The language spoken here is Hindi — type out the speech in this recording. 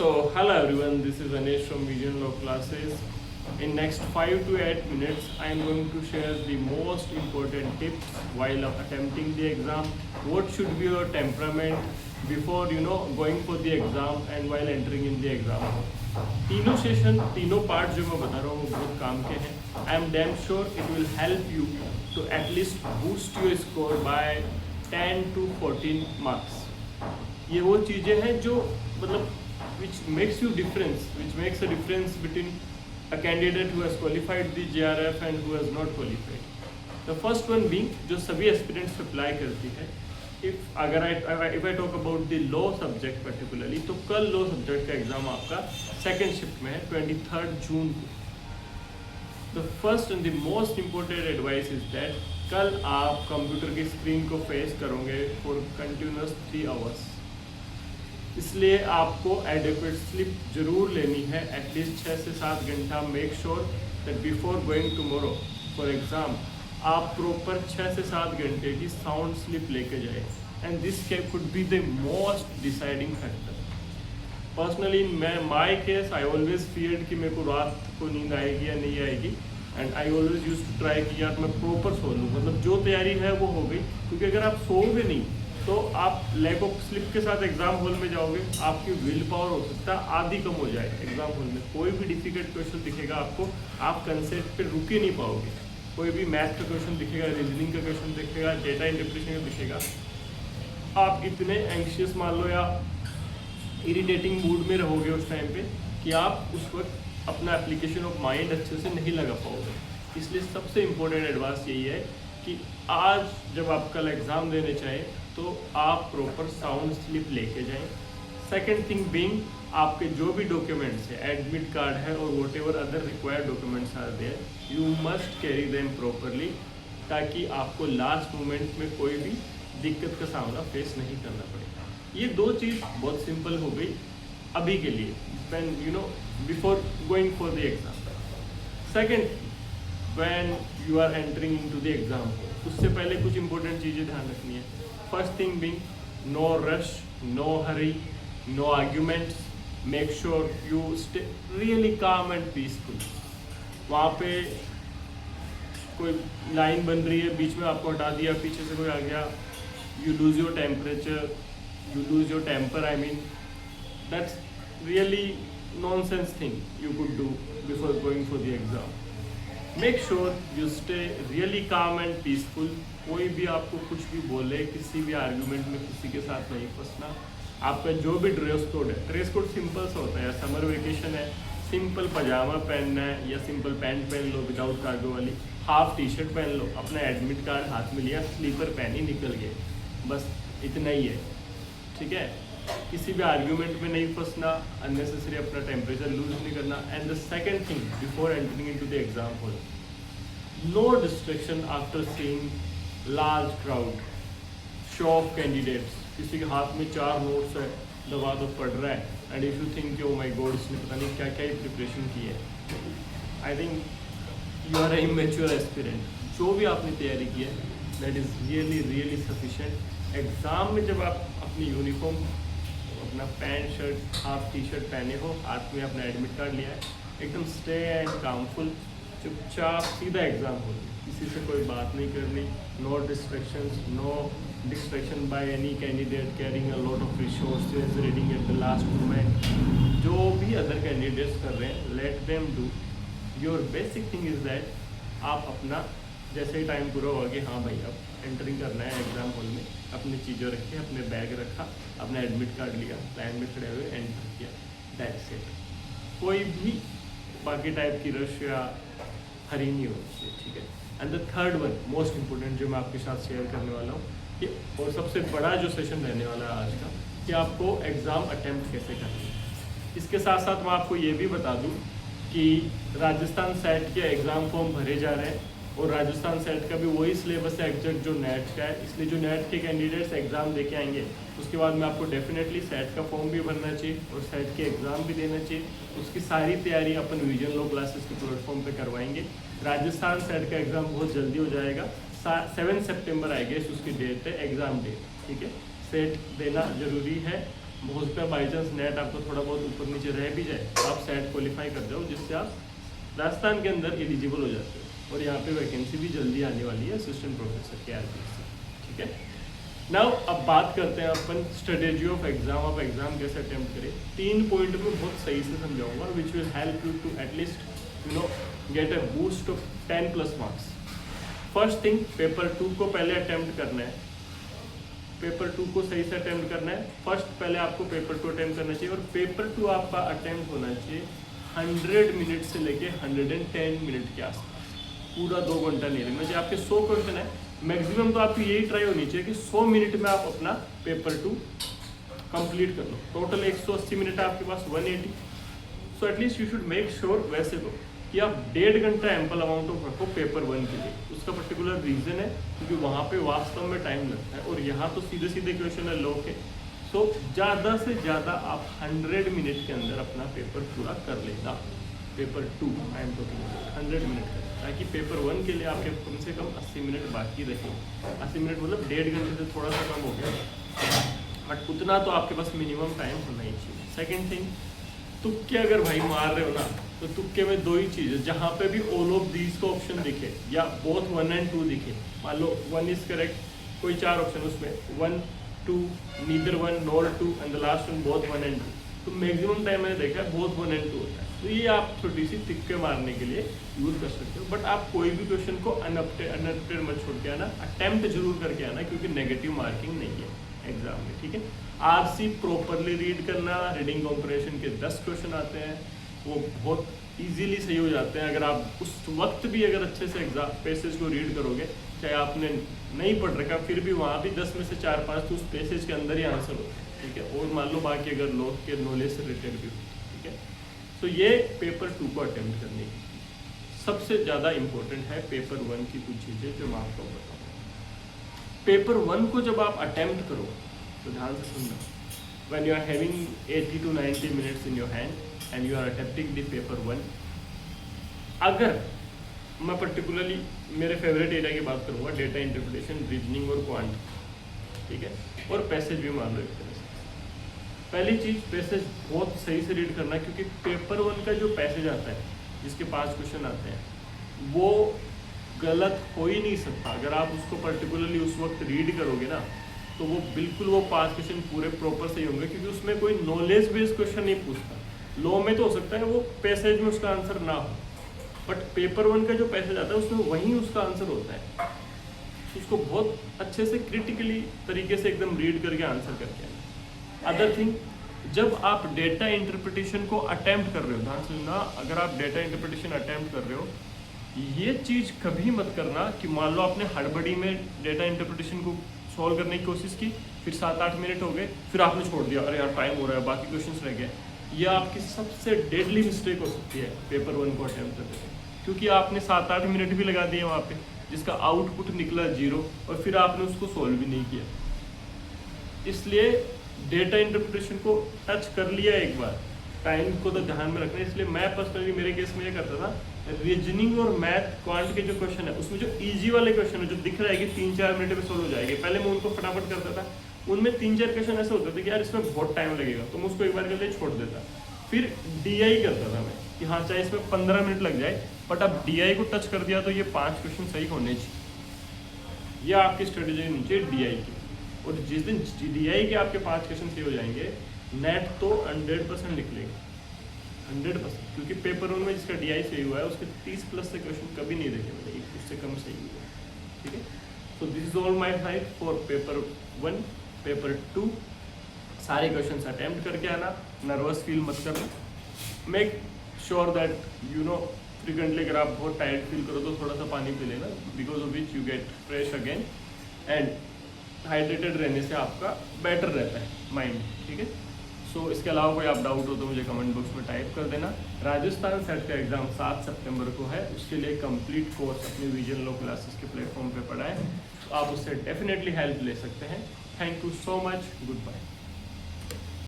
So hello everyone, this is Anish from Vision Law Classes. In next 5 to 8 minutes, I am going to share the most important tips while attempting the exam. What should be your temperament before going for the exam and while entering in the exam. तीनों सेशन, तीनों पार्ट जो मैं बता रहा हूँ वो बहुत काम के हैं. I am damn sure it will help you to at least boost your score by 10 to 14 marks. ये वो चीज़ें हैं जो मतलब which makes a difference between a candidate who has qualified the JRF and who has not qualified. The first one being जो सभी aspirants अप्लाई करती है. if I talk about the law subject particularly, तो कल law subject का एग्जाम आपका सेकेंड शिफ्ट में है 23rd जून को. The first and the most important advice is that कल आप कंप्यूटर की स्क्रीन को फेस करोगे for continuous 3 hours. इसलिए आपको एडिक्वेट स्लीप जरूर लेनी है, एटलीस्ट 6 से 7 घंटा. Make sure that before going tomorrow for exam आप प्रॉपर 6 से 7 घंटे की साउंड स्लीप लेके जाए. And this could be the most deciding factor. Personally in my case I always feared कि मेरे को रात को नींद आएगी या नहीं आएगी, and I always use to try कि यार मैं प्रॉपर सो लूँ. मतलब जो तैयारी है वो हो गई, क्योंकि अगर आप सोओगे नहीं तो आप लैक ऑफ स्लिप के साथ एग्जाम हॉल में जाओगे, आपकी विल पावर हो सकता है आधी कम हो जाए. एग्जाम हॉल में कोई भी डिफिकल्ट क्वेश्चन दिखेगा आपको, आप कंसेप्ट पे रुक ही नहीं पाओगे. कोई भी मैथ का क्वेश्चन दिखेगा, रीजनिंग का क्वेश्चन दिखेगा, डेटा इंटरप्रिटेशन का दिखेगा, आप इतने एंग्शियस मान लो या इरिटेटिंग मूड में रहोगे उस टाइम पे कि आप उस वक्त अपना एप्लीकेशन ऑफ माइंड अच्छे से नहीं लगा पाओगे. इसलिए सबसे इम्पोर्टेंट एडवाइस यही है कि आज जब आप कल एग्ज़ाम देने चाहें तो आप प्रॉपर साउंड स्लिप लेके जाएं. सेकेंड थिंग बीइंग आपके जो भी डॉक्यूमेंट्स है, एडमिट कार्ड है और whatever other required documents are there, you must carry them properly, ताकि आपको लास्ट मोमेंट में कोई भी दिक्कत का सामना फेस नहीं करना पड़े. ये दो चीज़ बहुत सिंपल हो गई अभी के लिए, when before going for the exam. Second, when you are entering into the exam, उससे पहले कुछ इंपॉर्टेंट चीज़ें ध्यान रखनी है. First thing being, no rush, no hurry, no arguments. Make sure you stay really calm and peaceful. वहाँ पे कोई लाइन बन रही है, बीच में आपको हटा दिया, पीछे से कोई आ गया, you lose your temperature, you lose your temper. I mean, that's really nonsense thing you could do before going for the exam. Make sure you stay really calm and peaceful. कोई भी आपको कुछ भी बोले, किसी भी आर्गुमेंट में किसी के साथ नहीं फंसना. आपका जो भी ड्रेस कोड है, ड्रेस कोड सिंपल सा होता है. समर वेकेशन है, सिंपल पजामा पहनना है या सिंपल पैंट पहन लो विदाउट कार्गो वाली, हाफ टी शर्ट पहन लो, अपना एडमिट कार्ड हाथ में लिया, स्लीपर पहनी, निकल गए. बस इतना ही है, ठीक है. किसी भी आर्ग्यूमेंट में नहीं फंसना, अननेसेसरी अपना टेम्परेचर लूज नहीं करना. And the second thing before entering into the exam hall, no distraction after seeing large crowd, show of candidates. किसी के हाथ में 4 नोट्स है, दबा दो पढ़ रहा है, and if you think oh my god इसने पता नहीं क्या क्या ही प्रिपरेशन की है, I think you are immature aspirant. जो भी आपने तैयारी की है that is really sufficient. Exam में जब आप अपनी यूनिफॉर्म, अपना pant shirt, half T shirt पहने हो, हाथ में अपना एडमिट कार्ड लिया है, एकदम स्टे एंड कामफुल, चुपचाप सीधा एग्ज़ाम हो. किसी से कोई बात नहीं करनी. No distractions, no distraction by any candidate carrying a lot of resources, reading at the last moment. जो भी अदर कैंडिडेट्स कर रहे हैं, let them do. Your basic thing is that आप अपना जैसे ही टाइम पूरा होगा कि हाँ भाई अब एंटरिंग करना है एग्ज़ाम हॉल में, अपनी चीज़ें रखे, अपने बैग रखा, अपना एडमिट कार्ड लिया, लाइन में खड़े हुए एंटर किया, दैट्स इट. कोई भी बाकी टाइप की रश या हरी नहीं होनी चाहिए, ठीक है. And the third one most important जो मैं आपके साथ शेयर करने वाला हूँ कि, और सबसे बड़ा जो सेशन रहने वाला है आज का, कि आपको एग्ज़ाम अटैम्प्ट कैसे करना है. इसके साथ साथ मैं आपको ये भी बता दूँ कि राजस्थान सेट के एग्ज़ाम फॉर्म भरे जा रहे हैं, और राजस्थान सेट का भी वही सिलेबस है एग्जैक्ट जो नेट का है. इसलिए जो नेट के कैंडिडेट्स एग्ज़ाम दे के आएंगे उसके बाद में आपको डेफिनेटली सेट का फॉर्म भी भरना चाहिए और सेट के एग्ज़ाम भी देना चाहिए. उसकी सारी तैयारी अपन विजन लॉ क्लासेस के प्लेटफॉर्म पे करवाएंगे. राजस्थान सेट का एग्ज़ाम बहुत जल्दी हो जाएगा, 7 सितंबर आई गेस उसकी डेट है, एग्ज़ाम डेट, ठीक है. सेट देना ज़रूरी है. हो सकता है बाई चांस नेट आपको थोड़ा बहुत ऊपर नीचे रह भी जाए तो आप सेट क्वालिफाई कर जाओ, जिससे आप राजस्थान के अंदर एलिजिबल हो जाते हो। और यहाँ पे वैकेंसी भी जल्दी आने वाली है असिस्टेंट प्रोफेसर के आरपीएस से, ठीक है। नाउ अब बात करते हैं अपन स्ट्रेटेजी ऑफ एग्जाम। आप एग्जाम कैसे अटेम्प्ट करें। 3 पॉइंट में बहुत सही से समझाऊंगा which will help you to at least get a boost of 10+ marks. First thing, paper 2 को पहले अटेम्प्ट करना है। पेपर 2 को सही से अटेम्प्ट करना है। फर्स्ट पहले आपको पेपर 2 अटेम्प्ट करना चाहिए, और पेपर 2 आपका अटेम्प्ट होना चाहिए 100 मिनट से लेके 110 मिनट के आसपास। पूरा 2 घंटा नहीं लगना चाहिए। आपके 100 क्वेश्चन है, मैक्सिमम तो आपकी यही ट्राई होनी चाहिए कि 100 मिनट में आप अपना पेपर 2 कंप्लीट कर लो। टोटल 180 मिनट है आपके पास, 180। So at least you should make sure वैसे तो कि आप 1.5 घंटा एम्पल अमाउंट ऑफ रखो पेपर 1 के लिए। उसका पर्टिकुलर रीज़न है क्योंकि वहाँ पे वास्तव में टाइम लगता है, और यहाँ तो सीधे सीधे क्वेश्चन है लॉ के। सो ज़्यादा से ज़्यादा आप 100 मिनट के अंदर अपना पेपर पूरा कर लेना। Paper 2 I am talking 100 minute का, ताकि पेपर 1 के लिए आपके कम से कम 80 मिनट बाकी रहे। 80 मिनट मतलब 1.5 घंटे से थोड़ा सा कम हो गया, बट उतना तो आपके पास मिनिमम टाइम होना ही चाहिए। सेकेंड थिंग, तुक्के अगर भाई मार रहे हो ना, तो तुक्के में 2 ही चीज़ है। जहाँ पे भी ऑल ऑफ दीज का ऑप्शन दिखे या बोथ 1 and 2 दिखे, मान लो 1 इज करेक्ट, कोई 4 ऑप्शन उसमें 1, 2, neither 1 nor 2 and the last one both 1 and 2, तो मैक्सिमम टाइम मैंने देखा है बोथ 1 and 2 होता है। तो ये आप छोटी सी तुक्के मारने के लिए यूज़ कर सकते हो। बट आप कोई भी क्वेश्चन को अनअटेम्प्टेड मत छोड़ के आना, अटेम्प्ट जरूर करके आना, क्योंकि नेगेटिव मार्किंग नहीं है एग्जाम में, ठीक है। आरसी प्रॉपरली रीड करना। रीडिंग कॉम्प्रिहेंशन के 10 क्वेश्चन आते हैं, वो बहुत इजीली सही हो जाते हैं अगर आप उस वक्त भी अगर अच्छे से एग्जाम पैसेज को रीड करोगे। चाहे आपने नहीं पढ़ रखा, फिर भी वहाँ भी 10 में से 4-5 तो उस पैसेज के अंदर ही आंसर होते हैं, ठीक है। और मान लो बाकी अगर लोग के नॉलेज से रिलेटेड भी, ठीक है। तो ये पेपर 2 को अटेम्प्ट करने की सबसे ज़्यादा इम्पोर्टेंट है। पेपर 1 की कुछ चीज़ें जो मैं आपको बताऊँ। पेपर 1 को जब आप अटेम्प्ट करो तो ध्यान से सुनना। when you are having 80 to 90 minutes in your hand and you are attempting the paper 1, अगर मैं पर्टिकुलरली मेरे फेवरेट एरिया की बात करूँगा, डेटा इंटरप्रिटेशन, रीजनिंग और क्वांट, ठीक है, और पैसेज भी मान लो एक तरह से। पहली चीज़, पैसेज बहुत सही से रीड करना, क्योंकि पेपर 1 का जो पैसेज आता है जिसके 5 क्वेश्चन आते हैं, वो गलत हो ही नहीं सकता। अगर आप उसको पर्टिकुलरली उस वक्त रीड करोगे ना, तो वो बिल्कुल वो 5 क्वेश्चन पूरे प्रॉपर सही होंगे, क्योंकि उसमें कोई नॉलेज बेस्ड क्वेश्चन नहीं पूछता। लॉ में तो हो सकता है वो पैसेज में उसका आंसर ना हो, बट पेपर 1 का जो पैसेज आता है उसमें वहीं उसका आंसर होता है। उसको बहुत अच्छे से क्रिटिकली तरीके से एकदम रीड करके आंसर करके आना। अदर थिंग, जब आप डेटा इंटरप्रिटेशन को अटेम्प्ट कर रहे हो, ध्यान से सुनना, अगर आप डेटा इंटरप्रिटेशन अटेम्प्ट कर रहे हो, ये चीज़ कभी मत करना कि मान लो आपने हड़बड़ी में डेटा इंटरप्रिटेशन को सॉल्व करने की कोशिश की, फिर 7-8 मिनट हो गए, फिर आपने छोड़ दिया, अरे यार टाइम हो रहा है, बाकी क्वेश्चंस रह गए। ये आपकी सबसे डेडली मिस्टेक हो सकती है पेपर 1 को अटेम्प्ट करते हैं, क्योंकि आपने 7-8 मिनट भी लगा दिए वहाँ पे, जिसका आउटपुट निकला 0, और फिर आपने उसको सॉल्व भी नहीं किया। इसलिए डेटा इंटरप्रिटेशन को टच कर लिया एक बार, टाइम को तो ध्यान में रखना है। इसलिए मैं पर्सनली मेरे केस में ये करता था, रीजनिंग और मैथ क्वांट के जो क्वेश्चन है, उसमें जो इजी वाले क्वेश्चन है, जो दिख रहा है कि 3-4 मिनट में सोल्व हो जाएंगे, पहले मैं उनको फटाफट करता था। उनमें 3-4 क्वेश्चन ऐसे होते थे कि यार इसमें बहुत टाइम लगेगा, तो मैं उसको एक बार के लिए छोड़ देता। फिर DI करता था मैं कि हाँ चाहे इसमें 15 मिनट लग जाए, बट अब DI को टच कर दिया तो ये 5 क्वेश्चन सही होने चाहिए। यह आपकी स्ट्रेटेजी नीचे DI की। और जिस दिन DI के आपके 5 क्वेश्चन सही हो जाएंगे, नेट तो 100% निकलेगा, 100%, क्योंकि पेपर 1 में जिसका DI सही हुआ है उसके 30+ से क्वेश्चन कभी नहीं देखे मैंने, उससे कम सही हुआ, ठीक है। So this is all my side for paper 1। Paper 2 सारे क्वेश्चन अटेम्प्ट करके आना, नर्वस फील मत करना। मेक श्योर दैट फ्रिक्वेंटली अगर आप बहुत टायर्ड फील करो तो थोड़ा सा पानी पी लेना, because of which you get fresh again, and hydrated रहने से आपका बेटर रहता है माइंड, ठीक है। सो इसके अलावा कोई आप डाउट हो तो मुझे कमेंट बॉक्स में टाइप कर देना। राजस्थान सेट का एग्जाम 7 सितंबर को है, उसके लिए कंप्लीट कोर्स अपने विजन लॉ क्लासेस के प्लेटफॉर्म पे पढ़ा है, तो आप उससे डेफिनेटली हेल्प ले सकते हैं। Thank you so much, good bye.